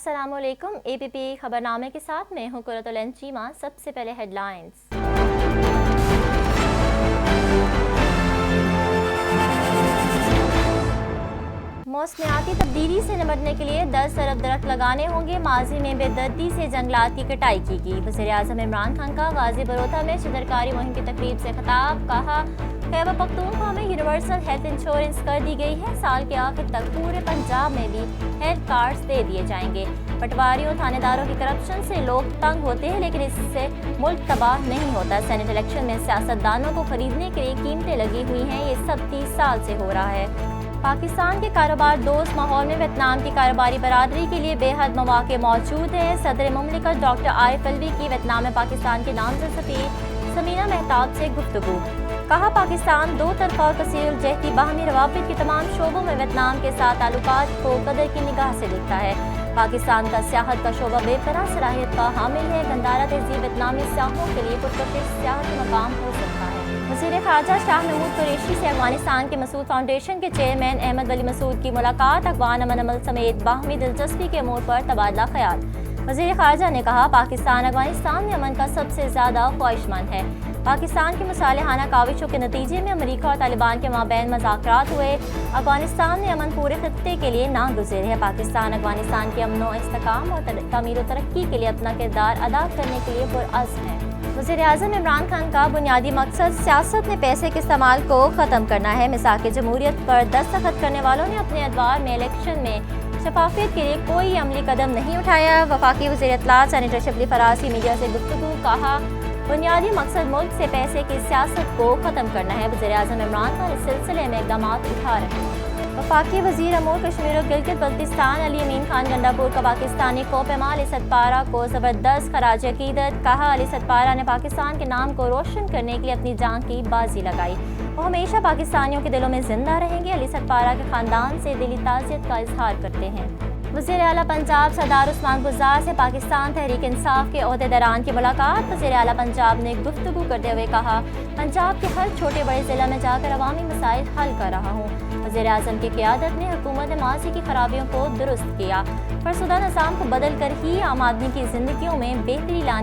अस्सलाम वालेकुम। APP खबरनामे के साथ मैं हूं कुरतुल चीमा। सबसे पहले हेडलाइंस। मौसमियाती तब्दीली से निपटने के लिए 10 अरब दरख्त लगाने होंगे। माजी में बेदर्दी से जंगलात की कटाई की। वज़ीर-ए-आज़म इमरान खान का गाजी बरोथा में शजरकारी मुहिम की तकरीब से खिताब। कहा, खैबर पख्तूनख्वा में यूनिवर्सल हेल्थ इंश्योरेंस कर दी गई है। साल के आखिर तक पूरे पंजाब में भी हेल्थ कार्ड्स दे दिए जाएंगे। पटवारियों थानेदारों की करप्शन से लोग तंग होते हैं, लेकिन इससे मुल्क तबाह नहीं होता। सेनेट इलेक्शन में सियासतदानों को खरीदने के लिए कीमतें लगी हुई हैं। ये सब 30 साल से हो रहा है। पाकिस्तान के कारोबार दोस्त माहौल में वियतनाम की कारोबारी बरादरी के लिए बेहद मौके मौजूद हैं। सदर मुमलिकत डॉक्टर आरिफ अलवी की वियतनाम में पाकिस्तान के नामज़द सफ़ीर समीना मेहताब से गुफ्तगू। कहा, पाकिस्तान दो तरफा और कसीर जहती बाहमी रवाबित के तमाम शोबों में वियतनाम के साथ ताल्लुकात को कदर की निगाह से देखता है। पाकिस्तान का सियाहत का शोबा बेपनाह सलाहियत का हामिल है। गंदारा तहजीब वियतनामी सियाहों के लिए पुरकशिश सियाहती मकाम हो सकता है। वज़ीर ख़ारजा शाह महमूद कुरैशी से अफगानिस्तान के मसूद फाउंडेशन के चेयरमैन अहमद वली मसूद की मुलाकात। अफ़गान अमन अमल समेत बाहमी दिलचस्पी के अमूर पर तबादला ख़याल। वज़ीर ख़ारजा ने कहा, पाकिस्तान अफगानिस्तान में अमन का सबसे ज़्यादा ख्वाहिशमंद है। पाकिस्तान की मुसालिहाना काविशों के नतीजे में अमरीका और तालिबान के माबैन मुज़ाकरात हुए। अफगानिस्तान में अमन पूरे खित्ते के लिए नागुज़िर है। पाकिस्तान अफगानिस्तान के अमन व इस्तेहकाम और तमीर व तरक्की के लिए अपना किरदार अदा करने के लिए पुरअज़्म है। वज़ीर-ए-आज़म इमरान खान का बुनियादी मकसद सियासत में पैसे के इस्तेमाल को ख़त्म करना है। मिसाक़ जमहूरियत पर दस्तखत करने वालों ने अपने अदवार में इलेक्शन में शफाफियत के लिए कोई अमली कदम नहीं उठाया। वफाकी वज़ीर इत्तलात सेनेटर शबली फरासी मीडिया से गुफ्तगू। कहा, बुनियादी मकसद मुल्क से पैसे की सियासत को ख़त्म करना है। वज़ीर-ए-आज़म इमरान खान इस सिलसिले में इक़दाम उठा रहे हैं। वफाकी वज़ीर अमूर कश्मीर और गिलगित बल्तिस्तान अली अमीन खान गंडापुर का पाकिस्तानी कोपेमा अली सतपारा को ज़बरदस्त खराज अकीदत। कहा, अली सतपारा ने पाकिस्तान के नाम को रोशन करने के लिए अपनी जान की बाजी लगाई। वो हमेशा पाकिस्तानियों के दिलों में जिंदा रहेंगे। अली सतपारा के ख़ानदान से दिली ताज़ियत का इजहार करते हैं। वज़ीर आला पंजाब सरदार उस्मान गुलजार से पाकिस्तान तहरीक इंसाफ के ओहदेदारान की मुलाकात। वज़ीर आला पंजाब ने गुफ्तगू करते हुए कहा, पंजाब के हर छोटे बड़े ज़िला में जाकर अवामी मसाइल हल कर रहा हूँ। वज़ीर आज़म की क़यादत में हुकूमत माजी की खराबियों को दुरुस्त किया। फरसुदा निज़ाम को बदल कर ही आम आदमी की ज़िंदगियों में बेहतरी लाने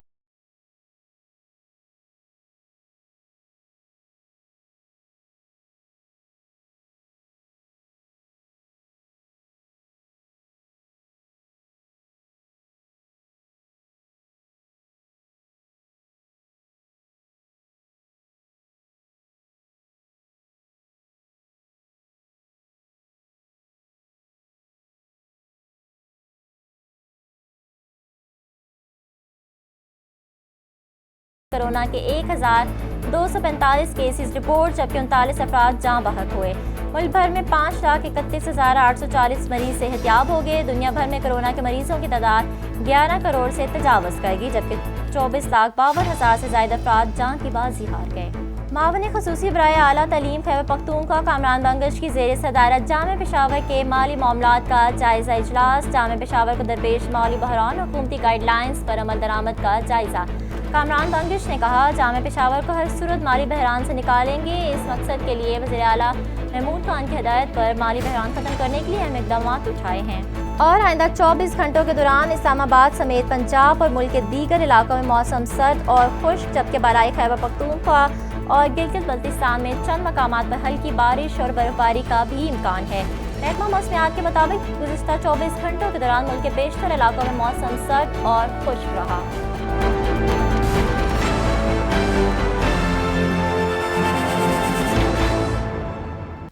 कोरोना के 1245 केसेस रिपोर्ट, जबकि 39 अफराद जाँ बहक हुए। मुल्क भर में 5,31,840 मरीज सेहतयाब हो गए। दुनिया भर में कोरोना के मरीजों की तादाद 11 करोड़ से तजावज़ करेगी, जबकि 24,52,000 से ज़ायद अफराद जाँ की बाजी हार गए। मावन ख़ुसूसी बराए आला तालीम खैबर पख्तूनख्वा कामरान बंगश की ज़ेर सदारत जामे पेशावर के माली मामलात का जायज़ा इजलास। जामे पेशावर को दरपेश माली बहरान और हुकूमती गाइडलाइंस पर अमल दरामद का जायज़ा। कामरान बंगश ने कहा, जामे पेशावर को हर सूरत माली बहरान से निकालेंगे। इस मकसद के लिए वज़ीर आला महमूद खान की हिदायत पर माली बहरान ख़त्म करने के लिए अहम इक़दाम उठाए हैं। और आइंदा 24 घंटों के दौरान इस्लामाबाद समेत पंजाब और मुल्क के दीगर इलाकों में मौसम सर्द और खुश्क, जबकि बालाई खैबर पख्तूनख्वा और गिलगित बल्तिस्तान में चंद मकामात पर हल्की बारिश और बर्फबारी का भी इम्कान है। महकमा मौसमियात के मुताबिक गुज़िश्ता 24 घंटों के दौरान मुल्क के बेशतर इलाकों में मौसम सर्द और खुश्क रहा।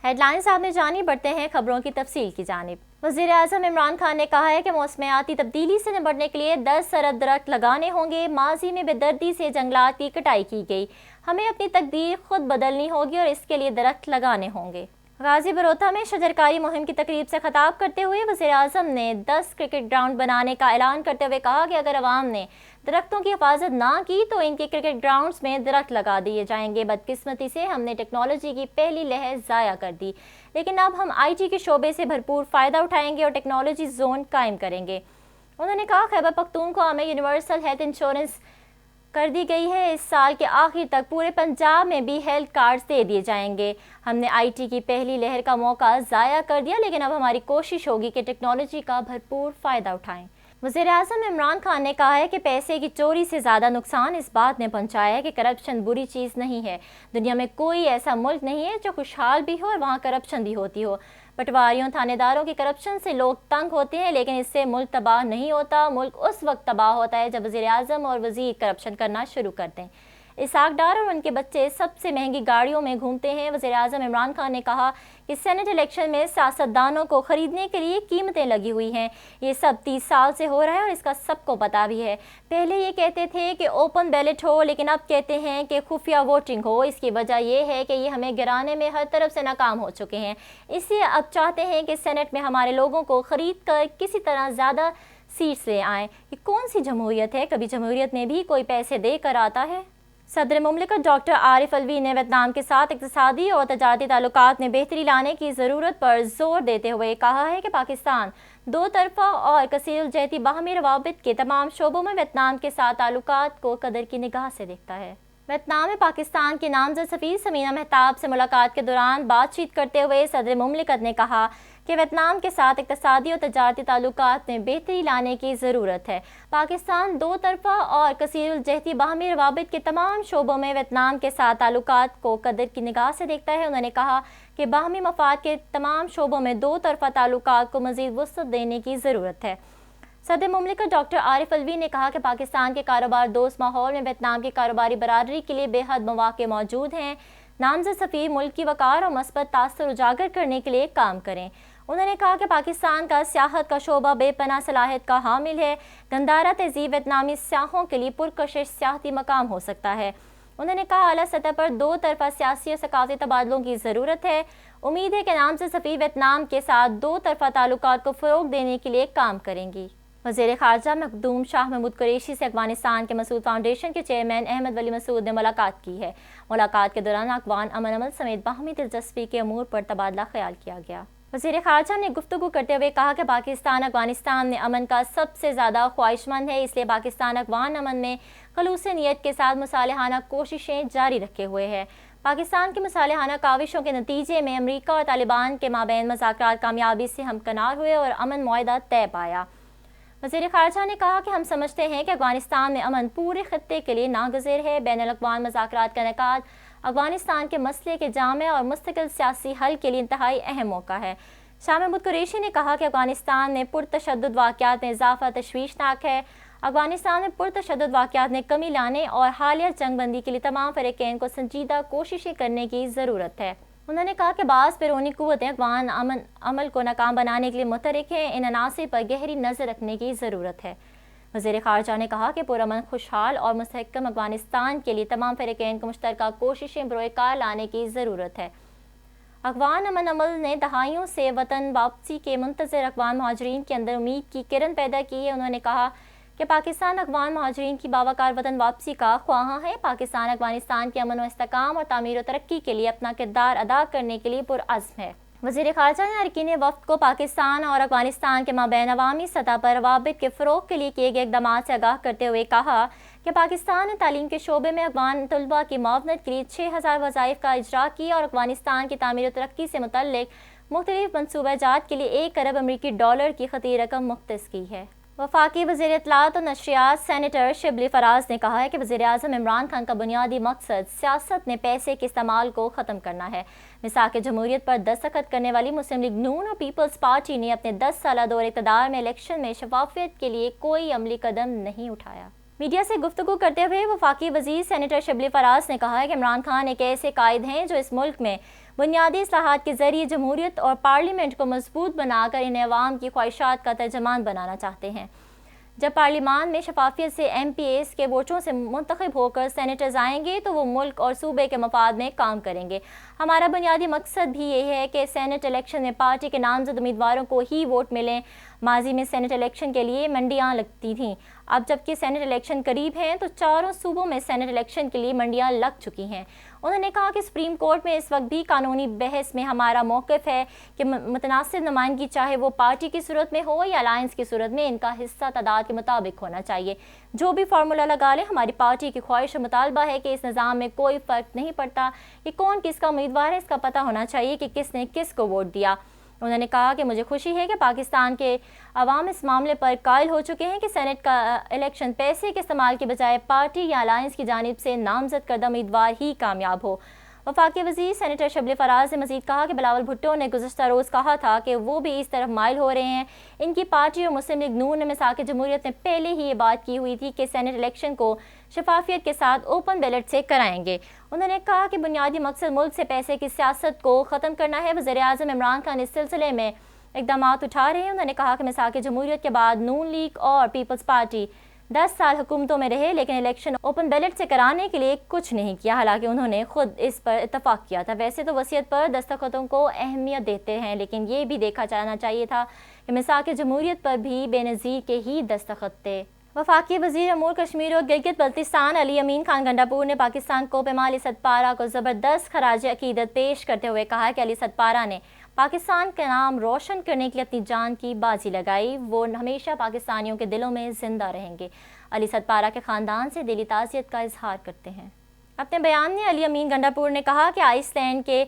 हेडलाइंस आपने जानी, बढ़ते हैं खबरों की तफसील की जानिब। वज़ीर-ए-आज़म इमरान खान ने कहा है कि मौसमियाती तब्दीली से निपटने के लिए 10 अरब दरख्त लगाने होंगे। माजी में बेदर्दी से जंगलात की कटाई की गई। हमें अपनी तकदीर खुद बदलनी होगी और इसके लिए दरख्त लगाने होंगे। गाजी बरोथा में शजरकारी मुहिम की तकरीब से खिताब करते हुए वज़ीर-ए-आज़म ने 10 क्रिकेट ग्राउंड बनाने का ऐलान करते हुए कहा कि अगर अवाम ने दरख्तों की हिफाजत ना की तो इनके क्रिकेट ग्राउंड्स में दरख्त लगा दिए जाएंगे। बदकिस्मती से हमने टेक्नोलॉजी की पहली लहर ज़ाया कर दी, लेकिन अब हम IT के शोबे से भरपूर फ़ायदा उठाएंगे और टेक्नोलॉजी जोन कायम करेंगे। उन्होंने कहा, खैबर पख्तूनख्वा में यूनिवर्सल हेल्थ इंश्योरेंस कर दी गई है। इस साल के आखिर तक पूरे पंजाब में भी हेल्थ कार्ड्स दे दिए जाएंगे। हमने IT की पहली लहर का मौका ज़ाया कर दिया, लेकिन अब हमारी कोशिश होगी कि टेक्नोलॉजी का भरपूर फ़ायदा उठाएं। वज़ीर-ए-आज़म इमरान खान ने कहा है कि पैसे की चोरी से ज़्यादा नुकसान इस बात ने पहुंचाया है कि करप्शन बुरी चीज़ नहीं है। दुनिया में कोई ऐसा मुल्क नहीं है जो खुशहाल भी हो और वहाँ करप्शन भी होती हो। पटवारियों, थानेदारों की करप्शन से लोग तंग होते हैं, लेकिन इससे मुल्क तबाह नहीं होता। मुल्क उस वक्त तबाह होता है जब वज़ीर-ए-आज़म और वज़ीर करप्शन करना शुरू करते हैं। इसहाक डार और उनके बच्चे सबसे महंगी गाड़ियों में घूमते हैं। वज़ीर-ए-आज़म इमरान खान ने कहा कि सेनेट इलेक्शन में सियासतदानों को खरीदने के लिए कीमतें लगी हुई हैं। ये सब 30 साल से हो रहा है और इसका सबको पता भी है। पहले ये कहते थे कि ओपन बैलेट हो, लेकिन अब कहते हैं कि खुफिया वोटिंग हो। इसकी वजह यह है कि ये हमें गिराने में हर तरफ से नाकाम हो चुके हैं। इसलिए अब चाहते हैं कि सेनेट में हमारे लोगों को खरीद कर किसी तरह ज़्यादा सीट्स ले आएँ। ये कौन सी जमहूरियत है? कभी जमहूरियत में भी कोई पैसे दे कर आता है? सदर मुमलिकत डॉक्टर आरिफ अलवी ने वियतनाम के साथ इक़्तिसादी और तजारती ताल्लुकात में बेहतरी लाने की ज़रूरत पर ज़ोर देते हुए कहा है कि पाकिस्तान दो तरफ़ा और कसीरुल-जहती बाहमी रवाबित के तमाम शोबों में वियतनाम के साथ ताल्लुकात को कदर की निगाह से देखता है। वियतनाम में पाकिस्तान की नामज़द सफ़ीर समीना महताब से मुलाकात के दौरान बातचीत करते हुए सदर मुमलिकत ने कहा कि वियतनाम के साथ इक़्तिसादी और तजारती ताल्लुकात में बेहतरी लाने की ज़रूरत है। पाकिस्तान दो तरफ़ा और कसीरुल-जहती बाहमी रवाबित के तमाम शोबों में वियतनाम के साथ ताल्लुकात को कदर की निगाह से देखता है। उन्होंने कहा कि बाहमी मफाद के तमाम शोबों में दो तरफ़ा ताल्लुकात को मज़ीद वुसअत देने की ज़रूरत है। सदर मुमलिकत डॉक्टर आरिफ अलवी ने कहा कि पाकिस्तान के कारोबार दोस्त माहौल में वियतनाम की कारोबारी बरादरी के लिए बेहद मौक़े मौजूद हैं। नामज़द सफ़ीर मुल्क की वक़ार और मस्बत तासुर उजागर करने के लिए काम करें। उन्होंने कहा कि पाकिस्तान का सियाहत का शोबा बेपनाह सलाहियत का हामिल है। गंदारा तहज़ीब वियतनामी सियाहों के लिए पुरकशिश सियाहती मकाम हो सकता है। उन्होंने कहा आला सतह पर दो तरफ़ा सियासी और सकाफ़ती तबादलों की ज़रूरत है। उम्मीद है कि नामज़द सफ़ीर वियतनाम के साथ दो तरफ़ा ताल्लुकात को फ़रोग़ देने के लिए काम करेंगी। वज़ीर ख़ारजा मखदूम शाह महमूद कुरैशी से अफ़गानिस्तान के मसूद फाउंडेशन के चेयरमैन अहमद वली मसूद ने मुलाकात की है। मुलाकात के दौरान अफ़गान अमन अमल समेत बाहमी दिलचस्पी के अमूर पर तबादला ख्याल किया गया। वज़ीर ख़ारजा ने गुफ्तगू करते हुए कहा कि पाकिस्तान अफ़गानिस्तान में अमन का सबसे ज़्यादा ख्वाहिशमंद है, इसलिए पाकिस्तान अफ़गान अमन में खलूस नीयत के साथ मुसालिहाना कोशिशें जारी रखे हुए है। पाकिस्तान की मुसालिहाना काविशों के नतीजे में अमरीका और तालिबान के माबैन मुज़ाकरात कामयाबी से हमकनार हुए और अमन मुआहदा तय पाया। वज़ीर ख़ारजा ने कहा कि हम समझते हैं कि अफ़गानिस्तान में अमन पूरे खत्ते के लिए नागज़िर है। बैनुल-अक़वामी मुज़ाकरात का इनेकाद अफ़गानिस्तान के मसले के जामे और मुस्तकिल सियासी हल के लिए इंतहाई अहम मौका है। शाह महमूद कुरैशी ने कहा कि अफ़गानिस्तान में पुरतशद्दुद वाक़यात में इजाफ़ा तशवीशनाक है। अफ़गानिस्तान में पुरतशद्दुद वाक़यात में कमी लाने और हालिया जंग बंदी के लिए तमाम फ़रीक़ैन को संजीदा कोशिशें करने की ज़रूरत है। उन्होंने कहा कि बाज़ बैरूनी क़ुव्वतें अफ़गान अमल को नाकाम बनाने के लिए मुतहरिक हैं। इन अनासिर पर गहरी नज़र रखने की ज़रूरत है। वज़ीर ख़ारजा ने कहा कि पुरअमन, खुशहाल और मुस्तहकम अफ़गानिस्तान के लिए तमाम फ़रीक़ैन को मुश्तरका कोशिशें बरोए-कार लाने की ज़रूरत है। अफ़गान अमन अमल ने दहाइयों से वतन वापसी के मुंतज़िर अफ़गान महाजरीन के अंदर उम्मीद की किरण पैदा की है। उन्होंने कहा कि पाकिस्तान अफ़गान महाजरीन की बावकार वतन वापसी का ख्वाहां है। पाकिस्तान अफ़गानिस्तान के अमन व इस्तेहकाम और तामीर व तरक्की के लिए अपना किरदार अदा करने के लिए पुरअज़्म है। वज़ीर ख़ारजा ने अरकान वफ़द को पाकिस्तान और अफ़गानिस्तान के माबैन अवामी सतह पर रवाबित के फ़रोग़ के लिए किए गए इक़दामात से आगाह करते हुए कहा कि पाकिस्तान ने तालीम के शोबे में अफ़गान तलबा की मुआवनत के लिए 6000 वज़ाइफ़ का इजरा किया और अफ़गानिस्तान की तामीर व तरक्की से मुतल्लिक़ मुख्तलिफ़ मनसूबाजात के लिए 1 अरब अमरीकी डॉलर की ख़ती रकम मुख्तस की है। वफाकी वज़ीर इत्तलात और नशरियात सेनेटर शिबली फराज ने कहा है कि वज़ीर-ए-आज़म इमरान खान का बुनियादी मकसद सियासत में पैसे के इस्तेमाल को ख़त्म करना है। मिसाक जमहूरियत पर दस्तखत करने वाली मुस्लिम लीग नून और पीपल्स पार्टी ने अपने 10 साला दौर इक़्तिदार में इलेक्शन में शफाफियत के लिए कोई अमली कदम नहीं उठाया। मीडिया से गुफ्तगू करते हुए वफाकी वज़ीर सेनेटर शिबली फराज ने कहा है कि इमरान खान एक ऐसे कायद हैं जो इस मुल्क में बुनियादी इस्लाहात के ज़रिए जमहूरियत और पार्लियामेंट को मजबूत बनाकर इन्हें अवाम की ख्वाहिशात का तर्जमान बनाना चाहते हैं। जब पार्लियामान में शफाफियत से MPs के वोटों से मुंतखब होकर सेनेटर्स आएंगे तो वो मुल्क और सूबे के मफाद में काम करेंगे। हमारा बुनियादी मकसद भी ये है कि सेनेट इलेक्शन में पार्टी के नामजद उम्मीदवारों को ही वोट मिलें। माजी में सेनेट इलेक्शन के लिए मंडियाँ लगती थीं, अब जबकि सेनेट इलेक्शन करीब हैं तो चारों सूबों में सेनेट इलेक्शन के लिए मंडियाँ लग चुकी हैं। उन्होंने कहा कि सुप्रीम कोर्ट में इस वक्त भी कानूनी बहस में हमारा मौक़िफ़ है कि मुतनासिब नुमाइंदगी चाहे वो पार्टी की सूरत में हो या अलायंस की सूरत में, इनका हिस्सा तादाद के मुताबिक होना चाहिए। जो भी फार्मूला लगा ले, हमारी पार्टी की ख्वाहिश और मुतालबा है कि इस निज़ाम में कोई फ़र्क नहीं पड़ता कि कौन किसका उम्मीदवार है, इसका पता होना चाहिए कि किसने किस को वोट दिया। انہوں نے کہا کہ مجھے خوشی ہے کہ پاکستان کے عوام اس معاملے پر قائل ہو چکے ہیں کہ سینٹ کا الیکشن پیسے کے استعمال کے بجائے پارٹی یا الائنس کی جانب سے نامزد کردہ امیدوار ہی کامیاب ہو۔ وفاقی وزیر سینیٹر شبلی فراز نے مزید کہا کہ بلاول بھٹو نے گزشتہ روز کہا تھا کہ وہ بھی اس طرف مائل ہو رہے ہیں۔ ان کی پارٹی اور مسلم لیگ نون نے مساق جمہوریت نے پہلے ہی یہ بات کی ہوئی تھی کہ سینٹ الیکشن کو شفافیت کے ساتھ اوپن بیلٹ سے کرائیں گے۔ انہوں نے کہا کہ بنیادی مقصد ملک سے پیسے کی سیاست کو ختم کرنا ہے۔ وزیر اعظم عمران خان اس سلسلے میں اقدامات اٹھا رہے ہیں۔ انہوں نے کہا کہ مساق جمہوریت کے بعد نون لیگ اور پیپلز پارٹی 10 سال حکومتوں میں رہے لیکن الیکشن اوپن بیلٹ سے کرانے کے لیے کچھ نہیں کیا، حالانکہ انہوں نے خود اس پر اتفاق کیا تھا۔ ویسے تو وصیت پر دستخطوں کو اہمیت دیتے ہیں لیکن یہ بھی دیکھا جانا چاہیے تھا کہ مساق جمہوریت پر بھی بے نظیر کے ہی دستخط تھے۔ وفاقی وزیر امور کشمیر اور گلگت بلتستان علی امین خان گنڈاپور نے پاکستان کو پیما اسد پارہ کو زبردست خراج عقیدت پیش کرتے ہوئے کہا کہ اسد پارہ نے پاکستان کا نام روشن کرنے کے لیے اپنی جان کی بازی لگائی، وہ ہمیشہ پاکستانیوں کے دلوں میں زندہ رہیں گے۔ اسد پارہ کے خاندان سے دلی تعزیت کا اظہار کرتے ہیں۔ اپنے بیان میں علی امین گنڈاپور نے کہا کہ آئس لینڈ کے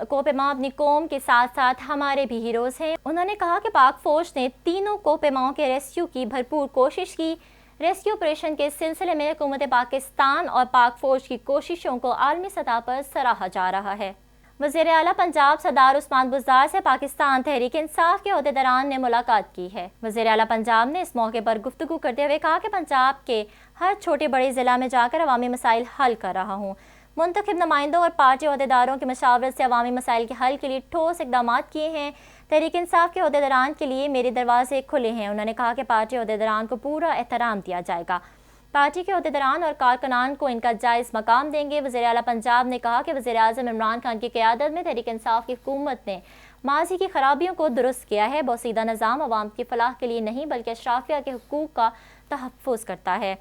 کوپیما اپنی قوم کے ساتھ ساتھ ہمارے بھی ہیروز ہیں۔ انہوں نے کہا کہ پاک فوج نے تینوں کوپیماؤں کے ریسکیو کی بھرپور کوشش کی۔ ریسکیو آپریشن کے سلسلے میں حکومت پاکستان اور پاک فوج کی کوششوں کو عالمی سطح پر سراہا جا رہا ہے۔ وزیر اعلیٰ پنجاب سردار عثمان بزدار سے پاکستان تحریک انصاف کے عہدیداران نے ملاقات کی ہے۔ وزیر اعلیٰ پنجاب نے اس موقع پر گفتگو کرتے ہوئے کہا کہ پنجاب کے ہر چھوٹے بڑے ضلع میں جا کر عوامی مسائل حل کر رہا ہوں۔ منتخب نمائندوں اور پارٹی عہدیداروں کی مشاورت سے عوامی مسائل کے حل کے لیے ٹھوس اقدامات کیے ہیں۔ تحریک انصاف کے عہدیداران کے لیے میرے دروازے کھلے ہیں۔ انہوں نے کہا کہ پارٹی عہدیداران کو پورا احترام دیا جائے گا۔ پارٹی کے عہدیداران اور کارکنان کو ان کا جائز مقام دیں گے۔ وزیر اعلیٰ پنجاب نے کہا کہ وزیر اعظم عمران خان کی قیادت میں تحریک انصاف کی حکومت نے ماضی کی خرابیوں کو درست کیا ہے۔ بوسیدہ نظام عوام کی فلاح کے لیے نہیں بلکہ اشرافیہ کے حقوق کا تحفظ کرتا ہے۔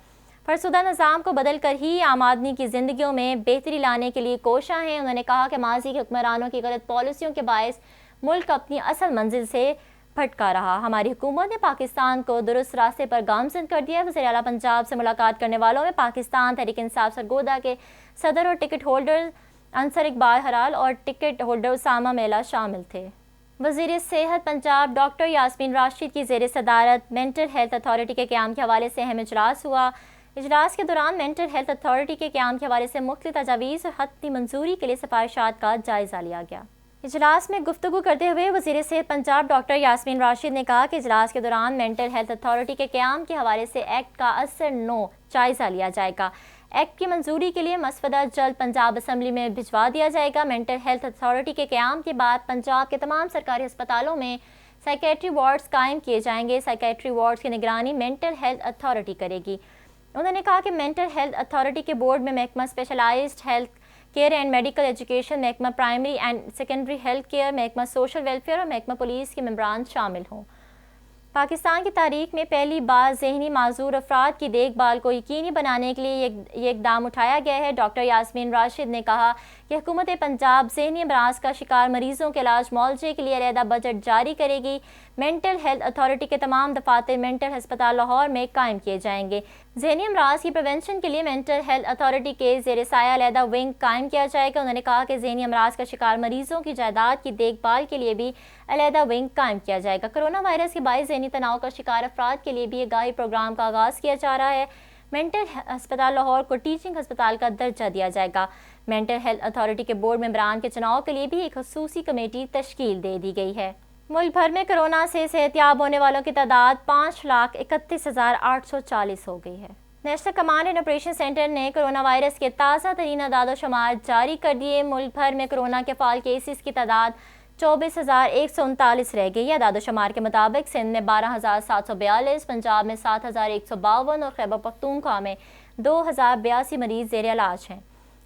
فرسودہ نظام کو بدل کر ہی عام آدمی کی زندگیوں میں بہتری لانے کے لیے کوشاں ہیں۔ انہوں نے کہا کہ ماضی کے حکمرانوں کی غلط پالیسیوں کے باعث ملک اپنی اصل منزل سے بھٹکا رہا۔ ہماری حکومت نے پاکستان کو درست راستے پر گامزن کر دیا ہے۔ وزیر اعلیٰ پنجاب سے ملاقات کرنے والوں میں پاکستان تحریک انصاف سرگودا کے صدر اور ٹکٹ ہولڈر انصر اقبال ہرال اور ٹکٹ ہولڈر اسامہ میلا شامل تھے۔ وزیر صحت پنجاب ڈاکٹر یاسمین راشد کی زیر صدارت مینٹل ہیلتھ اتھارٹی کے قیام کے حوالے سے اہم اجلاس ہوا۔ اجلاس کے دوران مینٹل ہیلتھ اتھارٹی کے قیام کے حوالے سے مختلف تجاویز اور حتمی منظوری کے لیے سفارشات کا جائزہ لیا گیا۔ اجلاس میں گفتگو کرتے ہوئے وزیر صحت پنجاب ڈاکٹر یاسمین راشد نے کہا کہ اجلاس کے دوران مینٹل ہیلتھ اتھارٹی کے قیام کے حوالے سے ایکٹ کا اثر جائزہ لیا جائے گا۔ ایکٹ کی منظوری کے لیے مسودہ جلد پنجاب اسمبلی میں بھجوا دیا جائے گا۔ مینٹل ہیلتھ اتھارٹی کے قیام کے بعد پنجاب کے تمام سرکاری ہسپتالوں میں سائیکیٹری وارڈز قائم کیے جائیں گے۔ سائیکیٹری وارڈز کی نگرانی مینٹل ہیلتھ اتھارٹی کرے گی۔ انہوں نے کہا کہ مینٹل ہیلتھ اتھارٹی کے بورڈ میں محکمہ specialized health care and medical education, محکمہ primary and secondary health care, محکمہ سوشل ویلفیئر اور محکمہ پولیس کے ممبران شامل ہوں۔ پاکستان کی تاریخ میں پہلی بار ذہنی معذور افراد کی دیکھ بھال کو یقینی بنانے کے لیے یہ اقدام اٹھایا گیا ہے۔ ڈاکٹر یاسمین راشد نے کہا کہ حکومت پنجاب ذہنی امراض کا شکار مریضوں کے علاج معالجے کے لیے علیحدہ بجٹ جاری کرے گی۔ مینٹل ہیلتھ اتھارٹی کے تمام دفاتر مینٹل ہسپتال لاہور میں قائم کیے جائیں گے۔ ذہنی امراض کی پریونشن کے لیے مینٹل ہیلتھ اتھارٹی کے زیر سایہ علیحدہ ونگ قائم کیا جائے گا۔ انہوں نے کہا کہ ذہنی امراض کا شکار مریضوں کی جائیداد کی دیکھ بھال کے لیے بھی علیحدہ ونگ قائم کیا جائے گا۔ کرونا وائرس کے باعث ذہنی تناؤ کا شکار افراد کے لیے بھی آگاہی پروگرام کا آغاز کیا جا رہا ہے۔ مینٹل ہسپتال لاہور کو ٹیچنگ ہسپتال کا درجہ دیا جائے گا۔ مینٹل ہیلتھ اتھارٹی کے بورڈ ممبران کے چناؤ کے لیے بھی ایک خصوصی کمیٹی تشکیل دے دی گئی ہے۔ ملک بھر میں کرونا سے صحت یاب ہونے والوں کی تعداد 5,31,840 ہو گئی ہے۔ National command and operation centre نے کرونا وائرس کے تازہ ترین اعداد و شمار جاری کر دیے۔ ملک بھر میں کرونا کے فعال کیسز کی تعداد 24,139 رہ گئی ہے۔ اعداد و شمار کے مطابق سندھ میں 12,742، پنجاب میں 7,152 اور خیبر پختونخوا میں 2,082 مریض زیر علاج ہیں۔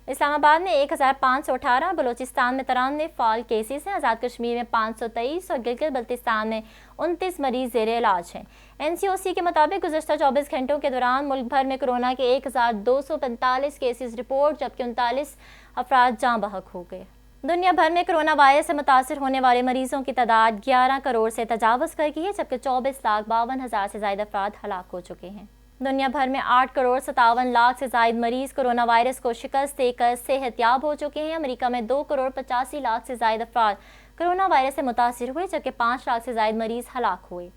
اسلام آباد میں 1,518، بلوچستان میں 93 فعال کیسز ہیں۔ آزاد کشمیر میں 523 اور گلگت بلتستان میں 29 مریض زیر علاج ہیں۔ NCOC کے مطابق گزشتہ 24 گھنٹوں کے دوران ملک بھر میں کرونا کے 1,245 کیسز رپورٹ جبکہ 39 افراد جاں بحق ہو گئے۔ دنیا بھر میں کرونا وائرس سے متاثر ہونے والے مریضوں کی تعداد 11 کروڑ سے تجاوز کر گئی ہے جبکہ 24,52,000 سے زائد افراد ہلاک ہو چکے ہیں۔ دنیا بھر میں 8 کروڑ 57 لاکھ سے زائد مریض کرونا وائرس کو شکست دے کر صحت یاب ہو چکے ہیں۔ امریکہ میں 2 کروڑ 85 لاکھ سے زائد افراد कोरोना वायरस से मुतासिर हुए, जबकि 5 लाख से ज़ायद मरीज़ हलाक हुए।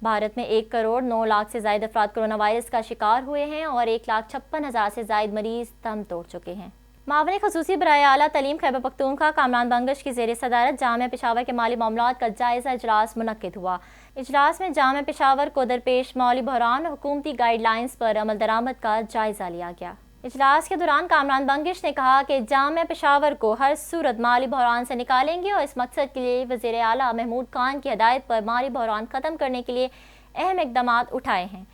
भारत में 1 करोड़ 9 लाख से ज़ायद अफराद कोरोना वायरस का शिकार हुए हैं और 1,56,000 से ज़ायद मरीज़ दम तोड़ चुके हैं। मावने खसूसी बराए आला तलीम खैबर पख्तूनख्वा कामरान बंगश की ज़ेर सदारत जामिया पेशावर के माली मामलात का जायज़ा इजलास मुनक्किद हुआ। इजलास में जामिया पेशावर को दरपेश माली बहरान और हुकूमती गाइडलाइंस पर अमल दरामद का जायज़ा लिया गया। इजलास के दौरान कामरान बंगश ने कहा कि जामिया पेशावर को हर सूरत माली बहरान से निकालेंगे और इस मकसद के लिए वज़ीर आला महमूद खान की हदायत पर माली बहरान ख़त्म करने के लिए अहम इक़दाम उठाए हैं।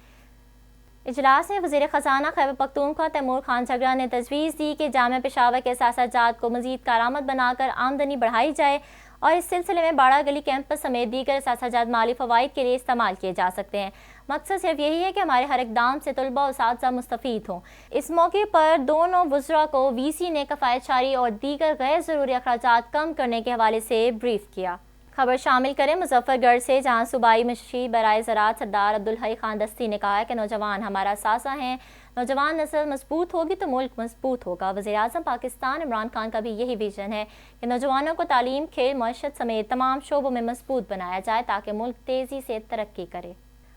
इजलास में वज़ीर ख़जाना खैबर पख्तूनख्वा तैमूर खान झगड़ा ने तजवीज़ दी कि जामिया पेशावर के असासाजात को मज़ीद कारआमद बनाकर आमदनी बढ़ाई जाए और इस सिलसिले में बाड़ा गली कैंपस समेत दीगर असासाजात माली फ़वाइद के लिए इस्तेमाल किए जा सकते हैं। मकसद सिर्फ यही है कि हमारे हर इक़दाम से तलबा और असातिज़ा मुस्तफ़ीद हों। इस मौके पर दोनों वज़रा को वीसी ने कफ़ायतशारी और दीगर गैर ज़रूरी अखराजात कम करने के हवाले से ब्रीफ किया। खबर शामिल करें मुजफ्फरगढ़ से, जहां सूबाई मशी बराए ज़राअत सरदार अब्दुल हई खान दस्ती ने कहा है कि नौजवान हमारा सासा हैं, नौजवान नस्ल मजबूत होगी तो मुल्क मजबूत होगा। वज़ीर-ए-आज़म पाकिस्तान इमरान खान का भी यही विजन है कि नौजवानों को तालीम, खेल, मईशत समेत तमाम शोबों में मजबूत बनाया जाए ताकि मुल्क तेज़ी से तरक्की करे।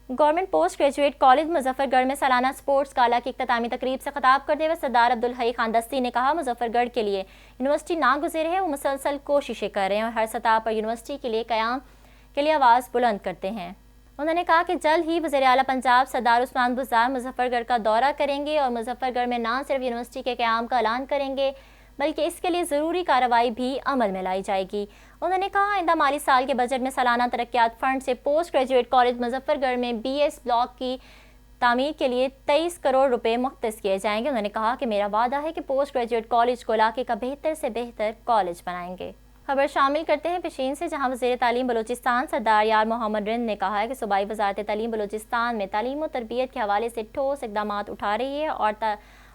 Government post graduate college Muzaffargarh में सालाना स्पोर्ट्स गाला की इख्तितामी तकरीब से खिताब करते हुए सरदार अब्दुल हई खान दस्ती ने कहा, मुजफ्फरगढ़ के लिए यूनिवर्सिटी नागुज़िर है, वो मुसलसल कोशिशें कर रहे हैं और हर सतह पर यूनिवर्सिटी के लिए क़याम के लिए आवाज़ बुलंद करते हैं। उन्होंने कहा कि जल्द ही वज़ीर आला पंजाब सरदार उस्मान बुज़दार मुजफ्फरगढ़ का दौरा करेंगे और मुजफ्फरगढ़ में न सिर्फ यूनिवर्सिटी के क़याम का ऐलान करेंगे बल्कि इसके लिए ज़रूरी कार्रवाई भी अमल में लाई जाएगी। उन्होंने कहा, आइंदा माली साल के बजट में सालाना तरक्यात फ़ंड से पोस्ट ग्रेजुएट कॉलेज मुजफ्फरगढ़ में BS ब्लॉक की तामीर के लिए 23 करोड़ रुपए मुख्तस किए जाएंगे। उन्होंने कहा कि मेरा वादा है कि पोस्ट ग्रेजुएट कॉलेज को इलाके का बेहतर से बेहतर कॉलेज बनाएंगे। खबर शामिल करते हैं पेशीन से, जहां वज़ीर तालीम बलूचिस्तान सरदार यार मोहम्मद रिंद ने कहा है कि सूबाई वज़ारत तालीम बलूचिस्तान में तालीम और तरबियत के हवाले से ठोस इक़दाम उठा रही है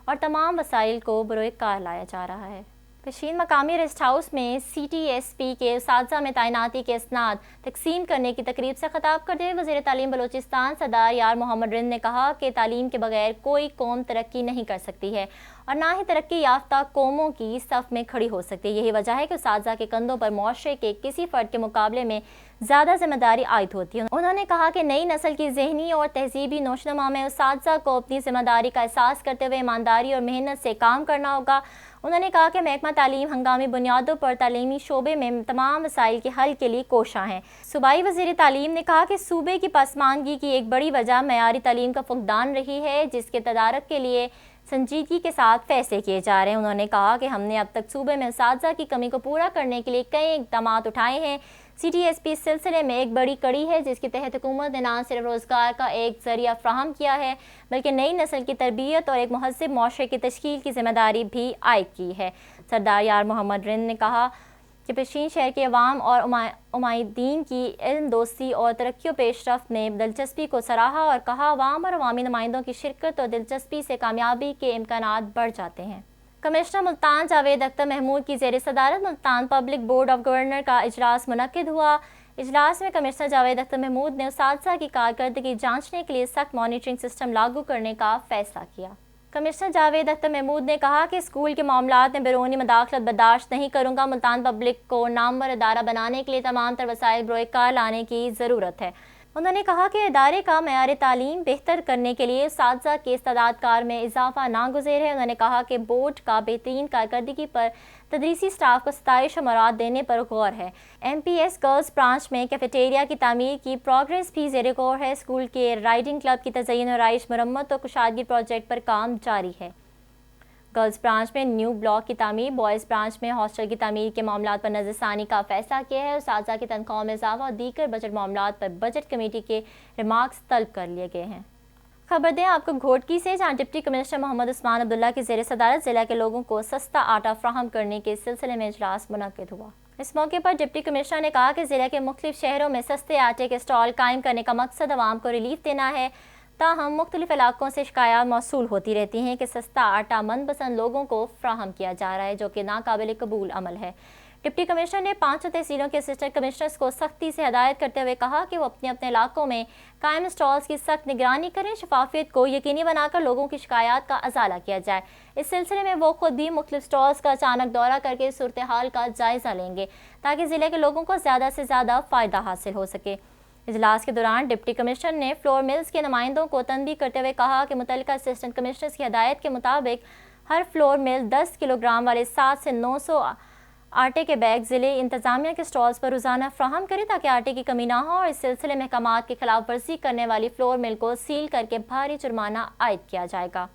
और तमाम वसाइल को बरोए कार लाया जा रहा है। पेशीन मकामी रेस्ट हाउस में CTSP के उस्ताज़ा में तैनाती के इसनाद तकसीम करने की तकरीब से खिताब करते हुए वज़ीर तालीम बलूचिस्तान सरदार यार मोहम्मद रिंद ने कहा कि तालीम के बगैर कोई कौम तरक्की नहीं कर सकती है और ना ही तरक्की याफ्ता कौमों की सफ़ में खड़ी हो सकती है। यही वजह है कि उस्ताज़ा के कंधों पर मुआशरे के किसी फ़र्द के मुकाबले में ज़्यादा जिम्मेदारी आयद होती है। उन्होंने कहा कि नई नस्ल की ज़हनी और तहजीबी नोशनमा में उस्ताज़ा को अपनी जिम्मेदारी का एहसास करते हुए ईमानदारी और मेहनत से काम करना होगा। उन्होंने कहा कि महकमा तालीम हंगामी बुनियादों पर तालीमी शोबे में तमाम वसाइल के हल के लिए कोशा हैं। सूबाई वज़ीर तालीम ने कहा कि सूबे की पसमानगी की एक बड़ी वजह मयारी तालीम का फुकदान रही है, जिसके तदारक के लिए संजीदगी के साथ फैसले किए जा रहे हैं। उन्होंने कहा कि हमने अब तक सूबे में उस्ताज़ा की कमी को पूरा करने के लिए कई इक़दाम उठाए हैं। CTSP इस सिलसिले में एक बड़ी कड़ी है, जिसके तहत हुकूमत ने न सिर्फ रोज़गार का एक ज़रिया फ्राहम किया है बल्कि नई नस्ल की तरबियत और एक महज़्ज़ब मुआशरे की तश्कील की जिम्मेदारी भी आयद की है। सरदार यार मोहम्मद रिंद ने कहा कि पेशीन शहर के अवाम और उमाइदीन की इल्म दोस्ती और तरक्की व पेशरफ्त में दिलचस्पी को सराहा और कहा, अवाम और अवामी नुमाइंदों की शिरकत और दिलचस्पी से कामयाबी के इम्कानात बढ़ जाते हैं। कमिश्नर मुल्तान जावेद अख्तर महमूद की ज़ेर सदारत Multan public board of governor का इजलास मुनक्किद हुआ। इजलास में कमिश्नर जावेद अख्तर महमूद ने उस्ताज़ा की कारकर्दगी जांचने के लिए सख्त मॉनिटरिंग सिस्टम लागू करने का फैसला किया। कमिश्नर जावेद अख्तर महमूद ने कहा कि स्कूल के मामलात में बैरूनी मुदाखलत बर्दाश्त नहीं करूँगा। मुल्तान पब्लिक को नामवर इदारा बनाने के लिए तमाम तर वसाइल बरोए कार लाने की ज़रूरत है। उन्होंने कहा कि इदारे का मयार तालीम बेहतर करने के लिए उस्ताज़ा के इस्तादादकार में इजाफा नागुज़ेर है। उन्होंने कहा कि बोर्ड का बेहतरीन कारकर्दगी पर तदरीसी स्टाफ को 27 मराद देने पर गौर है। MPS गर्ल्स ब्रांच में कैफेटेरिया की तामीर की प्रोग्रेस भी ज़ेर गौर है। स्कूल के राइडिंग क्लब की तज़यीन और आइश मरम्मत और कुशादगी प्रोजेक्ट पर काम जारी है। गर्ल्स ब्रांच में न्यू ब्लॉक की तामीर, बॉयज़ ब्रांच में हॉस्टल की तामीर के मामलात पर नज़रसानी का फैसला किया है। उस्ताज़ा की तनख्वाह में इजाफा और दीगर बजट मामलात पर बजट कमेटी के रिमार्क्स तलब कर लिए गए हैं। खबर दें आपको घोटकी से, जहाँ डिप्टी कमिश्नर मोहम्मद उस्मान अब्दुल्ला की ज़ेर सदारत ज़िला के लोगों को सस्ता आटा फ्राहम करने के सिलसिले में इजलास मुनक्किद हुआ। इस मौके पर डिप्टी कमिश्नर ने कहा कि ज़िले के मुख्तलिफ शहरों में सस्ते आटे के स्टॉल कायम करने का मकसद आवाम को रिलीफ देना है। ताहम मुख्तलिफ इलाकों से शिकायत मौसूल होती रहती हैं कि सस्ता आटा मनपसंद लोगों को फ्राहम किया जा रहा है, जो कि नाकाबिल कबूल अमल है। डिप्टी कमिश्नर ने 5 तहसीलों के असिस्टेंट कमिश्नर्स को सख्ती से हदायत करते हुए कहा कि वो अपने अपने इलाकों में कायम स्टॉल्स की सख्त निगरानी करें, शफाफियत को यकीनी बनाकर लोगों की शिकायत का अजाला किया जाए। इस सिलसिले में वो खुद भी मुख्तलिफ स्टॉल्स का अचानक दौरा करके सूरत हाल का जायजा लेंगे ताकि ज़िले के लोगों को ज़्यादा से ज़्यादा फ़ायदा हासिल हो सके। इजलास के दौरान डिप्टी कमिश्नर ने फ्लोर मिल्स के नुमाइंदों को तनबीह करते हुए कहा कि मुतल्लिका असिस्टेंट कमिश्नर्स की हदायत के मुताबिक हर फ्लोर मिल 10 किलोग्राम वाले 7 से 900 आटे के बैग ज़िले इंतजामिया के स्टॉल्स पर रोज़ाना फ्राहम करें ताकि आटे की कमी ना हो और इस सिलसिले में अहकामात की खिलाफ वर्जी करने वाली फ्लोर मिल को सील करके भारी जुर्माना आयद किया जाएगा।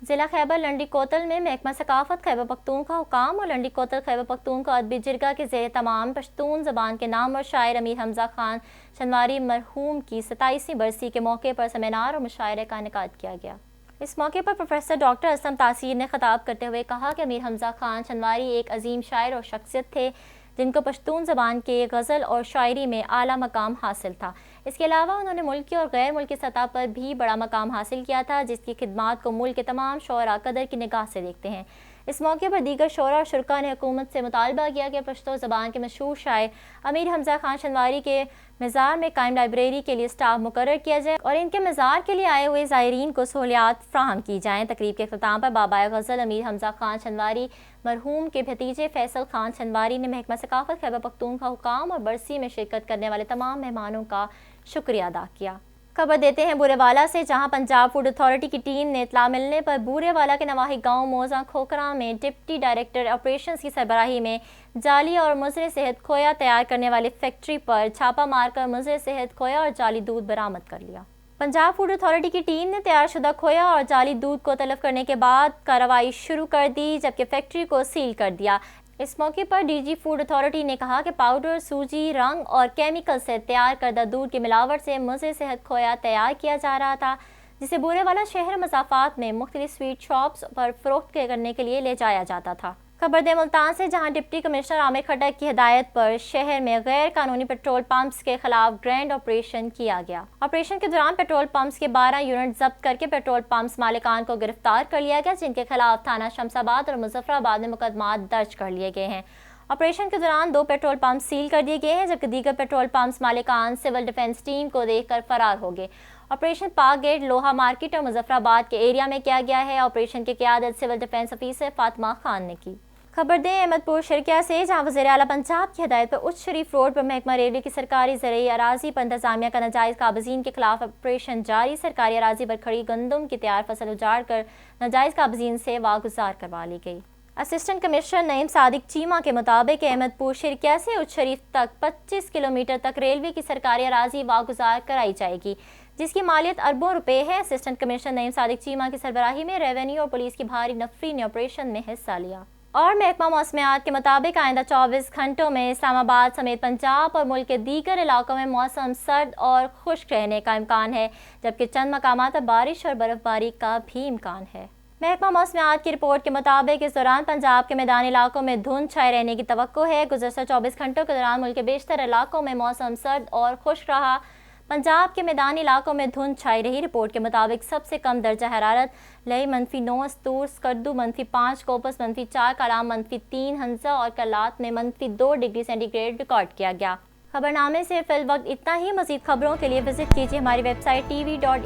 ज़िला खैबर लंडी कोतल में महकमा सकाफत खैबर पख्तूनख्वा हुकाम और लंडी कोतल खैबर पख्तूनख्वा अदबी जिरगा के ज़ेर तमाम पश्तून ज़बान के नामवर शायर अमीर हमज़ा खान शनवारी मरहूम की 27वीं बरसी के मौके पर सेमिनार और मुशायरे का इनेकाद किया गया। इस मौके पर प्रोफेसर डॉक्टर असलम तासीर ने खिताब करते हुए कहा कि अमीर हमज़ा खान शनवारी एक अजीम शायर और शख्सियत थे जिनको पश्तून ज़बान के गज़ल और शायरी में आला मकाम हासिल था। इसके अलावा उन्होंने मुल्की और गैर मुल्की सतह पर भी बड़ा मकाम हासिल किया था जिसकी खिदमात को मुल्क के तमाम शोरा कदर की निगाह से देखते हैं। इस मौके पर दीगर शोरा और शुरका ने हुकूमत से मुतालबा किया कि पश्तो ज़बान के मशहूर शायर अमीर हमज़ा खान शनवारी के मज़ार में कायम लाइब्रेरी के लिए स्टाफ मुकर्रर किया जाए और इनके मज़ार के लिए आए हुए ज़ायरीन को सहूलियात फ्राहम की जाएँ। तकरीब के अख्ताम पर बाबाए गज़ल अमीर हमज़ा खान शनवारी मरहूम के भतीजे फैसल खान शनवारी ने महकमा सकाफत खैबर पख्तूनख्वा हुकाम और बरसी में शिरकत करने वाले तमाम मेहमानों का शुक्रिया अदा किया। खबर देते हैं बूरेवाला से, जहां पंजाब फूड अथॉरिटी की टीम ने इतला मिलने पर बूरेवाला के नवाही गांव मोजा खोखरा में डिप्टी डायरेक्टर ऑपरेशंस की सरबराही में जाली और मुज़र सेहत खोया तैयार करने वाली फैक्ट्री पर छापा मारकर मुज़र सेहत खोया और जाली दूध बरामद कर लिया। पंजाब फूड अथॉरिटी की टीम ने तैयार शुदा खोया और जाली दूध को तलब करने के बाद कार्रवाई शुरू कर दी जबकि फैक्ट्री को सील कर दिया। इस मौके पर डीजी फूड अथॉरिटी ने कहा कि पाउडर, सूजी, रंग और केमिकल से तैयार करदा दूध की मिलावट से मुज़र सेहत खोया तैयार किया जा रहा था जिसे बूरेवाला शहर मसाफात में मुख्तलिफ स्वीट शॉप्स पर फरोख्त करने के लिए ले जाया जाता था। खबर दे मुल्तान से, जहां डिप्टी कमिश्नर आमिर खटक की हिदायत पर शहर में गैर कानूनी पेट्रोल पंप्स के खिलाफ ग्रैंड ऑपरेशन किया गया। ऑपरेशन के दौरान पेट्रोल पंप्स के 12 यूनिट जब्त करके पेट्रोल पंप्स मालिकान को गिरफ्तार कर लिया गया जिनके खिलाफ थाना शमसाबाद और मुजफ्फराबाद में मुकदमा दर्ज कर लिए गए हैं। ऑपरेशन के दौरान 2 पेट्रोल पंप सील कर दिए गए हैं जबकि दीगर पेट्रोल पंप्स मालिकान सिविल डिफेंस टीम को देखकर फरार हो गए। ऑपरेशन पाक गेट, लोहा मार्केट और मुजफ्फराबाद के एरिया में किया गया है। ऑपरेशन की क़यादत civil defence officer Fatima Khan ने की। खबर दें अहमदपुर शर्किया से, जहां वज़ीर आला पंजाब की हिदायत पर उच्च शरीफ रोड पर महकमा रेलवे की सरकारी ज़रई अराजी पर इंतजामिया का नाजायज़ काबज़ीन के खिलाफ ऑपरेशन जारी। सरकारी अराजी पर खड़ी गंदम की तैयार फसल उजाड़ कर नाजायज़ काबज़ीन से वागुजार करवा ली गई। असिस्टेंट कमिश्नर नईम सादिक चीमा के मुताबिक अहमदपुर शर्किया से उच्च शरीफ तक 25 किलोमीटर तक रेलवे की सरकारी अराजी वागुजार कराई जाएगी जिसकी मालियत अरबों रुपए है। असिस्टेंट कमिश्नर नईम सादिक चीमा की सरबराही में रेवेन्यू और पुलिस की भारी नफरी ने ऑपरेशन में हिस्सा लिया। और महकमा मौसमियात के मुताबिक आइंदा 24 घंटों में इस्लामाबाद समेत पंजाब और मुल्क के दीगर इलाकों में मौसम सर्द और खुश्क रहने का इम्कान है जबकि चंद मकामात पर बारिश और बर्फबारी का भी इम्कान है। महकमा मौसमियात की रिपोर्ट के मुताबिक इस दौरान पंजाब के मैदानी इलाकों में धुंध छाए रहने की तवक्को है। गुज़श्ता 24 घंटों के दौरान मुल्क के बेशतर इलाकों में मौसम सर्द और खुश्क रहा। पंजाब के मैदानी इलाकों में धुंध छाई रही। रिपोर्ट के मुताबिक सबसे कम दर्जा हरारत लई -9, स्तूर, स्कर्दू -5, कोपस -4, कलाम -3, हंसा और कलात में -2 डिग्री सेंटीग्रेड रिकॉर्ड किया गया। खबरनामे से फिल वक्त इतना ही। मज़ीद खबरों के लिए विजिट कीजिए हमारी वेबसाइट tv.app.com.pk।